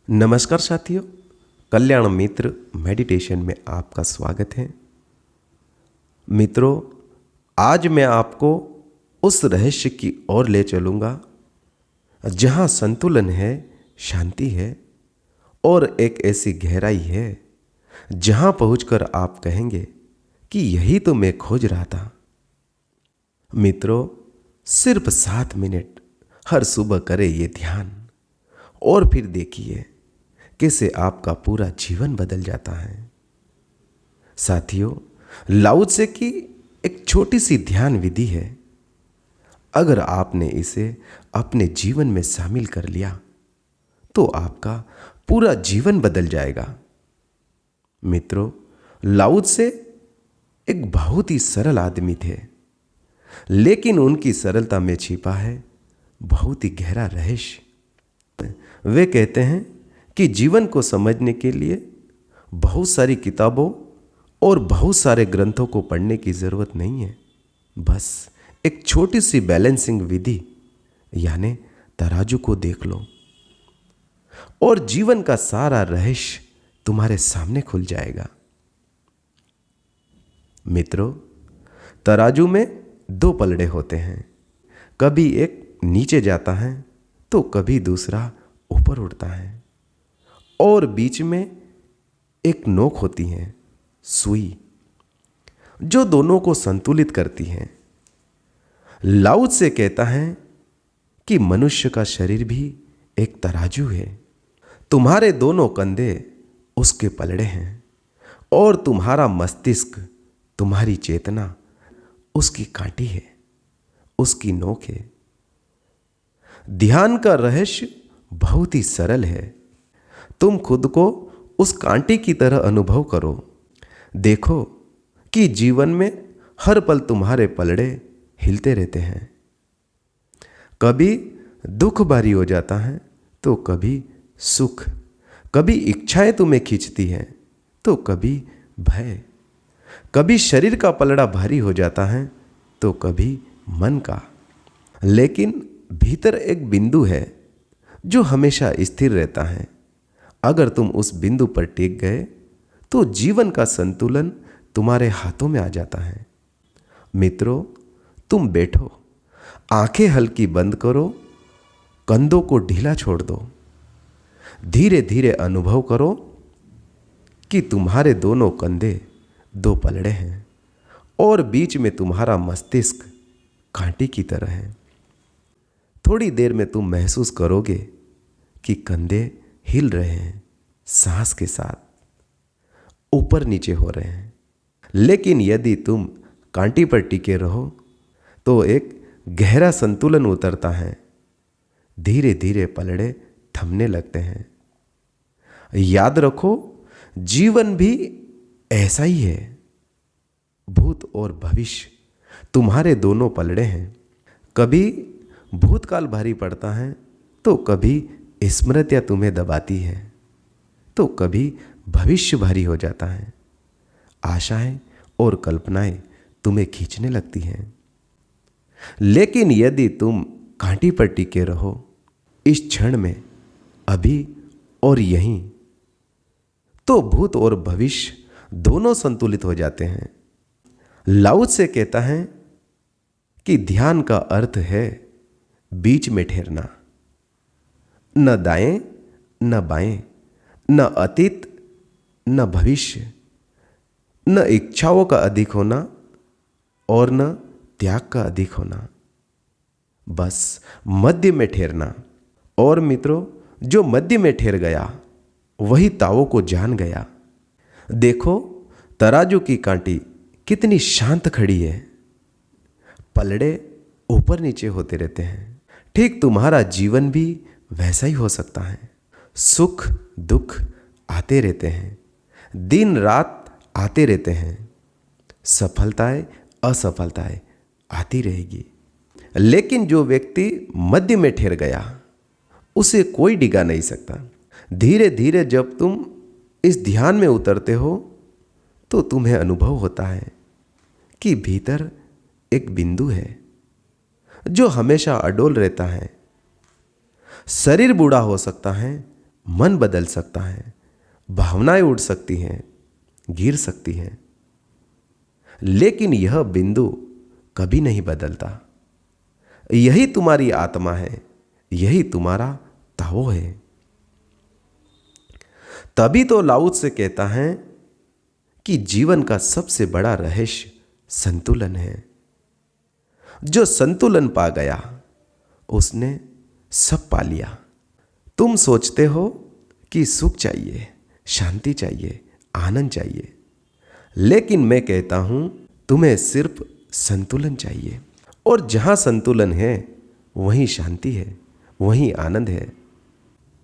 नमस्कार साथियों, कल्याण मित्र मेडिटेशन में आपका स्वागत है। मित्रों, आज मैं आपको उस रहस्य की ओर ले चलूँगा जहाँ संतुलन है, शांति है और एक ऐसी गहराई है जहाँ पहुँचकर आप कहेंगे कि यही तो मैं खोज रहा था। मित्रों, सिर्फ 7 मिनट हर सुबह करें ये ध्यान और फिर देखिए कैसे आपका पूरा जीवन बदल जाता है। साथियों, लाओ त्से की एक छोटी सी ध्यान विधि है। अगर आपने इसे अपने जीवन में शामिल कर लिया तो आपका पूरा जीवन बदल जाएगा। मित्रों, लाओ त्से एक बहुत ही सरल आदमी थे, लेकिन उनकी सरलता में छिपा है बहुत ही गहरा रहस्य। वे कहते हैं कि जीवन को समझने के लिए बहुत सारी किताबों और बहुत सारे ग्रंथों को पढ़ने की जरूरत नहीं है। बस एक छोटी सी बैलेंसिंग विधि यानी तराजू को देख लो और जीवन का सारा रहस्य तुम्हारे सामने खुल जाएगा। मित्रों, तराजू में 2 पलड़े होते हैं। कभी एक नीचे जाता है तो कभी दूसरा ऊपर उठता है और बीच में एक नोक होती है, सुई, जो दोनों को संतुलित करती है। लाओ त्से कहता है कि मनुष्य का शरीर भी एक तराजू है। तुम्हारे दोनों कंधे उसके पलड़े हैं और तुम्हारा मस्तिष्क, तुम्हारी चेतना उसकी कांटी है, उसकी नोक है। ध्यान का रहस्य बहुत ही सरल है। तुम खुद को उस कांटे की तरह अनुभव करो। देखो कि जीवन में हर पल तुम्हारे पलड़े हिलते रहते हैं। कभी दुख भारी हो जाता है तो कभी सुख, कभी इच्छाएं तुम्हें खींचती हैं तो कभी भय, कभी शरीर का पलड़ा भारी हो जाता है तो कभी मन का। लेकिन भीतर एक बिंदु है जो हमेशा स्थिर रहता है। अगर तुम उस बिंदु पर टिक गए तो जीवन का संतुलन तुम्हारे हाथों में आ जाता है। मित्रों, तुम बैठो, आंखें हल्की बंद करो, कंधों को ढीला छोड़ दो। धीरे धीरे अनुभव करो कि तुम्हारे दोनों कंधे 2 पलड़े हैं और बीच में तुम्हारा मस्तिष्क कांटे की तरह है। थोड़ी देर में तुम महसूस करोगे कि कंधे हिल रहे हैं, सांस के साथ ऊपर नीचे हो रहे हैं। लेकिन यदि तुम कांटी पर टिके रहो तो एक गहरा संतुलन उतरता है। धीरे धीरे पलड़े थमने लगते हैं। याद रखो, जीवन भी ऐसा ही है। भूत और भविष्य तुम्हारे दोनों पलड़े हैं। कभी भूतकाल भारी पड़ता है तो कभी स्मृतियां तुम्हें दबाती है तो कभी भविष्य भारी हो जाता है। आशाएं और कल्पनाएं तुम्हें खींचने लगती हैं। लेकिन यदि तुम कांटी पर टिके रहो इस क्षण में, अभी और यहीं, तो भूत और भविष्य दोनों संतुलित हो जाते हैं। लाओ त्से कहता है कि ध्यान का अर्थ है बीच में ठहरना। न दाएं न बाएं, न अतीत न भविष्य, न इच्छाओं का अधिक होना और न त्याग का अधिक होना। बस मध्य में ठहरना। और मित्रों, जो मध्य में ठहर गया वही ताओ को जान गया। देखो, तराजू की कांटी कितनी शांत खड़ी है। पलड़े ऊपर नीचे होते रहते हैं। ठीक तुम्हारा जीवन भी वैसा ही हो सकता है। सुख दुख आते रहते हैं, दिन रात आते रहते हैं, सफलताएं असफलताएं आती रहेगी। लेकिन जो व्यक्ति मध्य में ठहर गया उसे कोई डिगा नहीं सकता। धीरे धीरे जब तुम इस ध्यान में उतरते हो तो तुम्हें अनुभव होता है कि भीतर एक बिंदु है जो हमेशा अडोल रहता है। शरीर बूढ़ा हो सकता है मन बदल सकता है, भावनाएं उड़ सकती हैं, गिर सकती हैं, लेकिन यह बिंदु कभी नहीं बदलता। यही तुम्हारी आत्मा है, यही तुम्हारा ताओ है। तभी तो लाओ त्से कहता है कि जीवन का सबसे बड़ा रहस्य संतुलन है। जो संतुलन पा गया उसने सब पा लिया। तुम सोचते हो कि सुख चाहिए, शांति चाहिए, आनंद चाहिए, लेकिन मैं कहता हूं तुम्हें सिर्फ संतुलन चाहिए। और जहां संतुलन है वहीं शांति है, वहीं आनंद है।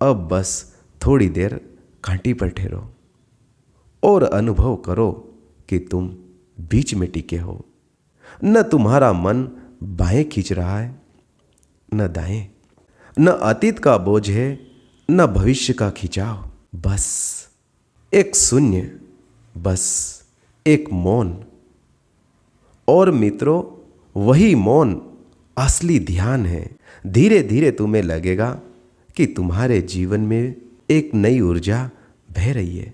अब बस थोड़ी देर कांटी पर ठहरो और अनुभव करो कि तुम बीच में टिके हो। न तुम्हारा मन बाएं खींच रहा है, न दाएं, न अतीत का बोझ है, न भविष्य का खिंचाव। बस एक शून्य, बस एक मौन। और मित्रों, वही मौन असली ध्यान है। धीरे धीरे तुम्हें लगेगा कि तुम्हारे जीवन में एक नई ऊर्जा बह रही है।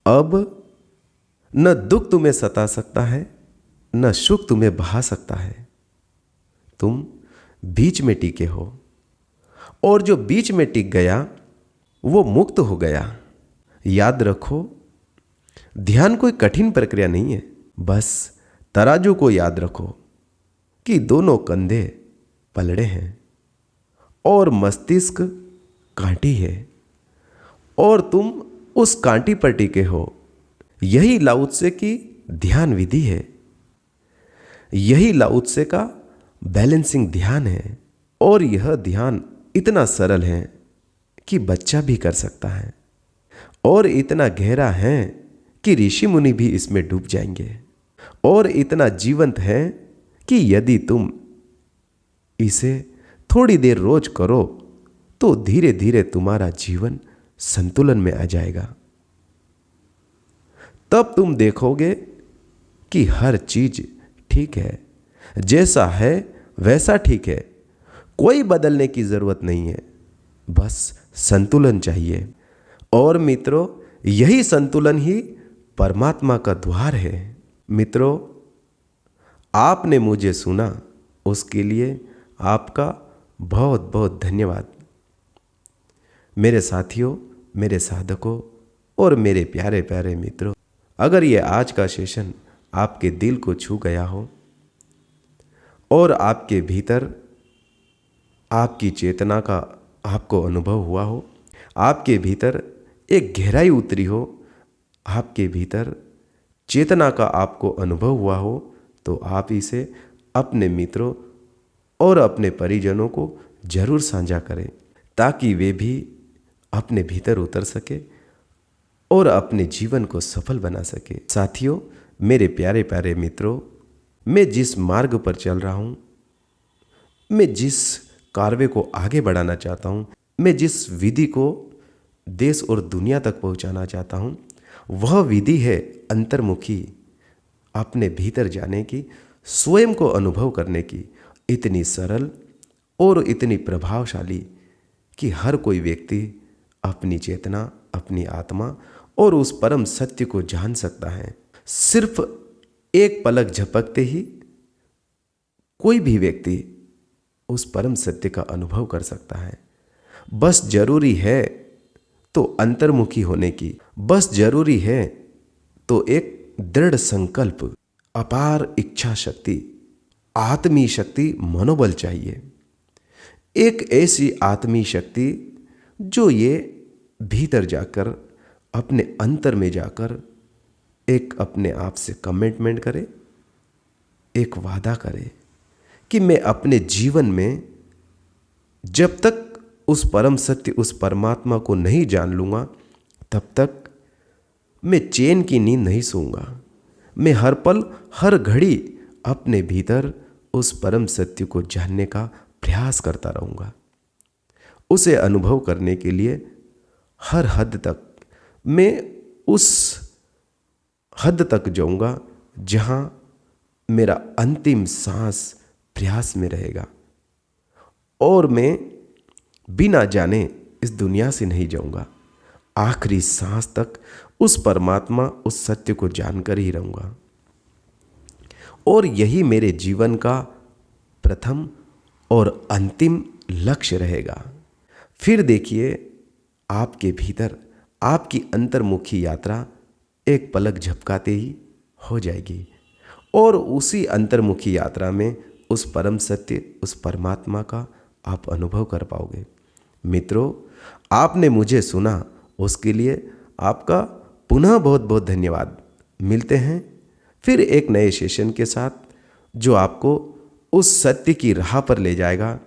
अब न दुख तुम्हें सता सकता है, न सुख तुम्हें बहा सकता है। तुम बीच में टिके हो, और जो बीच में टिक गया वो मुक्त हो गया। याद रखो, ध्यान कोई कठिन प्रक्रिया नहीं है। बस तराजू को याद रखो कि दोनों कंधे पलड़े हैं और मस्तिष्क कांटी है, और तुम उस कांटी पर टिके हो। यही लाओ त्से की ध्यान विधि है, यही लाओ त्से का बैलेंसिंग ध्यान है। और यह ध्यान इतना सरल है कि बच्चा भी कर सकता है, और इतना गहरा है कि ऋषि मुनि भी इसमें डूब जाएंगे, और इतना जीवंत है कि यदि तुम इसे थोड़ी देर रोज करो तो धीरे धीरे तुम्हारा जीवन संतुलन में आ जाएगा। तब तुम देखोगे कि हर चीज ठीक है, जैसा है वैसा ठीक है, कोई बदलने की जरूरत नहीं है, बस संतुलन चाहिए। और मित्रों, यही संतुलन ही परमात्मा का द्वार है। मित्रों, आपने मुझे सुना, उसके लिए आपका बहुत बहुत धन्यवाद। मेरे साथियों, मेरे साधकों और मेरे प्यारे प्यारे मित्रों, अगर ये आज का सेशन आपके दिल को छू गया हो और आपके भीतर आपकी चेतना का आपको अनुभव हुआ हो, आपके भीतर एक गहराई उतरी हो, आपके भीतर चेतना का आपको अनुभव हुआ हो, तो आप इसे अपने मित्रों और अपने परिजनों को जरूर साझा करें, ताकि वे भी अपने भीतर उतर सके और अपने जीवन को सफल बना सके। साथियों, मेरे प्यारे प्यारे मित्रों, मैं जिस मार्ग पर चल रहा हूँ, मैं जिस कार्य को आगे बढ़ाना चाहता हूँ, मैं जिस विधि को देश और दुनिया तक पहुँचाना चाहता हूँ, वह विधि है अंतर्मुखी, अपने भीतर जाने की, स्वयं को अनुभव करने की, इतनी सरल और इतनी प्रभावशाली कि हर कोई व्यक्ति अपनी चेतना, अपनी आत्मा और उस परम सत्य को जान सकता है। सिर्फ एक पलक झपकते ही कोई भी व्यक्ति उस परम सत्य का अनुभव कर सकता है। बस जरूरी है तो अंतर्मुखी होने की, बस जरूरी है तो एक दृढ़ संकल्प, अपार इच्छा शक्ति, आत्मीय शक्ति, मनोबल चाहिए। एक ऐसी आत्मीय शक्ति जो ये भीतर जाकर, अपने अंतर में जाकर एक अपने आप से कमिटमेंट करे, एक वादा करे कि मैं अपने जीवन में जब तक उस परम सत्य, उस परमात्मा को नहीं जान लूँगा, तब तक मैं चैन की नींद नहीं सोऊंगा। मैं हर पल, हर घड़ी अपने भीतर उस परम सत्य को जानने का प्रयास करता रहूँगा। उसे अनुभव करने के लिए हर हद तक मैं उस हद तक जाऊँगा जहाँ मेरा अंतिम सांस प्रयास में रहेगा, और मैं बिना जाने इस दुनिया से नहीं जाऊँगा। आखिरी सांस तक उस परमात्मा, उस सत्य को जानकर ही रहूँगा। और यही मेरे जीवन का प्रथम और अंतिम लक्ष्य रहेगा। फिर देखिए, आपके भीतर आपकी अंतर्मुखी यात्रा एक पलक झपकाते ही हो जाएगी और उसी अंतर्मुखी यात्रा में उस परम सत्य, उस परमात्मा का आप अनुभव कर पाओगे। मित्रों, आपने मुझे सुना, उसके लिए आपका पुनः बहुत बहुत धन्यवाद। मिलते हैं फिर एक नए सेशन के साथ, जो आपको उस सत्य की राह पर ले जाएगा,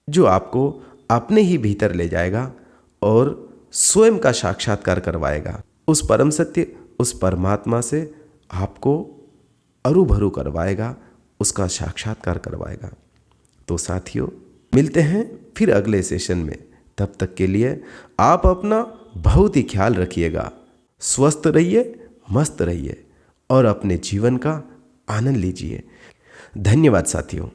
जो आपको अपने ही भीतर ले जाएगा और स्वयं का साक्षात्कार करवाएगा। उस परम सत्य, उस परमात्मा से आपको अरूभरू करवाएगा, उसका साक्षात्कार करवाएगा। तो साथियों, मिलते हैं फिर अगले सेशन में। तब तक के लिए आप अपना बहुत ही ख्याल रखिएगा। स्वस्थ रहिए, मस्त रहिए और अपने जीवन का आनंद लीजिए। धन्यवाद साथियों।